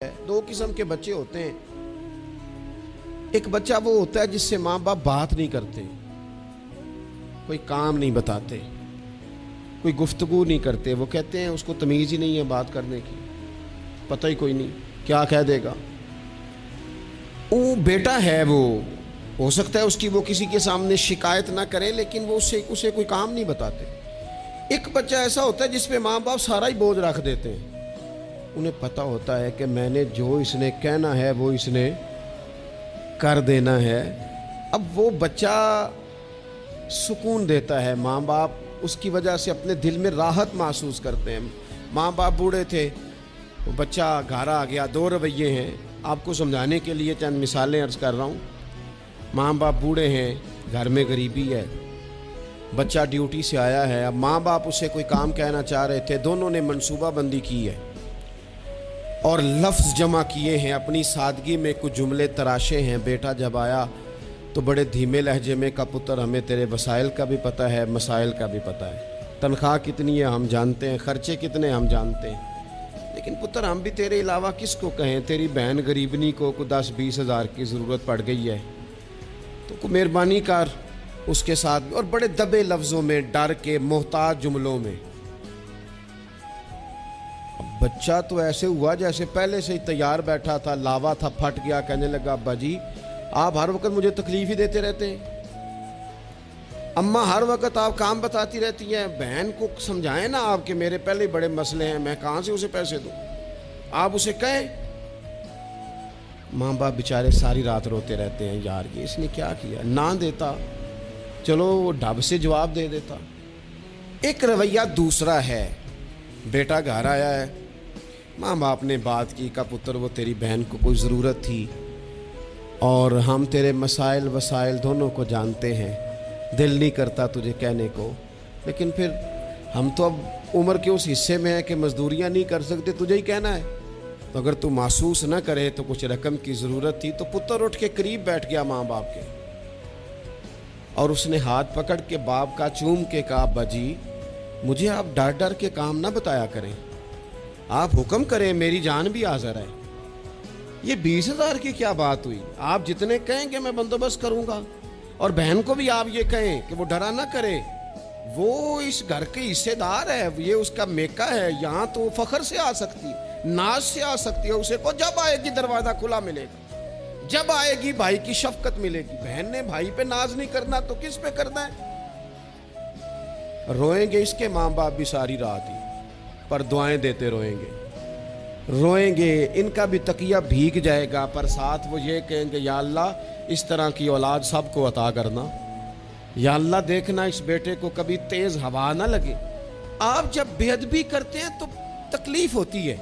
दो किस्म के बच्चे होते हैं। एक बच्चा वो होता है जिससे माँ बाप बात नहीं करते, कोई काम नहीं बताते, कोई गुफ्तगू नहीं करते। वो कहते हैं उसको तमीज़ ही नहीं है बात करने की, पता ही कोई नहीं क्या कह देगा। वो बेटा है, वो हो सकता है उसकी वो किसी के सामने शिकायत ना करे, लेकिन वो उसे कोई काम नहीं बताते। एक बच्चा ऐसा होता है जिसपे माँ बाप सारा ही बोझ रख देते हैं। उन्हें पता होता है कि मैंने जो इसने कहना है वो इसने कर देना है। अब वो बच्चा सुकून देता है, माँ बाप उसकी वजह से अपने दिल में राहत महसूस करते हैं। माँ बाप बूढ़े थे, वो बच्चा घर आ गया। दो रवैये हैं, आपको समझाने के लिए चंद मिसालें अर्ज़ कर रहा हूँ। माँ बाप बूढ़े हैं, घर में गरीबी है, बच्चा ड्यूटी से आया है। अब माँ बाप उसे कोई काम कहना चाह रहे थे, दोनों ने मनसूबा बंदी की है और लफ्ज़ जमा किए हैं, अपनी सादगी में कुछ जुमले तराशे हैं। बेटा जब आया तो बड़े धीमे लहजे में का पुत्र हमें तेरे वसाइल का भी पता है, मसाइल का भी पता है, तनख्वाह कितनी है हम जानते हैं, खर्चे कितने हम जानते हैं, लेकिन पुत्र हम भी तेरे अलावा किसको कहें। तेरी बहन गरीबनी को 10-20 हज़ार की ज़रूरत पड़ गई है, तो मेहरबानी कर उसके साथ। और बड़े दबे लफ्ज़ों में, डर के, मोहताज जुमलों में। बच्चा तो ऐसे हुआ जैसे पहले से ही तैयार बैठा था, लावा था, फट गया। कहने लगा अब्बा जी आप हर वक्त मुझे तकलीफ ही देते रहते हैं, अम्मा हर वक्त आप काम बताती रहती हैं, बहन को समझाएं ना आप कि मेरे पहले ही बड़े मसले हैं, मैं कहाँ से उसे पैसे दूं, आप उसे कहें। माँ बाप बेचारे सारी रात रोते रहते हैं, यार ये इसने क्या किया। ना देता, चलो वो ढब से जवाब दे देता। एक रवैया दूसरा है, बेटा घर आया है, माँ बाप ने बात की का पुत्र वो तेरी बहन को कोई ज़रूरत थी और हम तेरे मसाइल वसाइल दोनों को जानते हैं, दिल नहीं करता तुझे कहने को, लेकिन फिर हम तो अब उम्र के उस हिस्से में है कि मजदूरियाँ नहीं कर सकते, तुझे ही कहना है। तो अगर तू महसूस न करे तो कुछ रकम की ज़रूरत थी। तो पुत्र उठ के करीब बैठ गया माँ बाप के और उसने हाथ पकड़ के बाप का चूम के कहा अब्बा जी मुझे आप डर डर के काम ना बताया करें, आप हुक्म करें, मेरी जान भी हाज़िर है। ये 20,000 की क्या बात हुई, आप जितने कहेंगे मैं बंदोबस्त करूंगा। और बहन को भी आप ये कहें कि वो डरा ना करे, वो इस घर के हिस्सेदार है, ये उसका मेका है, यहाँ तो फखर से आ सकती, नाज से आ सकती है। उसे को जब आएगी दरवाज़ा खुला मिलेगा, जब आएगी भाई की शफकत मिलेगी। बहन ने भाई पे नाज नहीं करना तो किस पे करना है। रोएंगे इसके माँ बाप भी सारी रात ही, पर दुआएं देते रोएंगे, इनका भी तकिया भीग जाएगा, पर साथ वो ये कहेंगे या अल्लाह इस तरह की औलाद सबको अता करना, या अल्लाह देखना इस बेटे को कभी तेज हवा ना लगे। आप जब बेअदबी करते हैं तो तकलीफ होती है,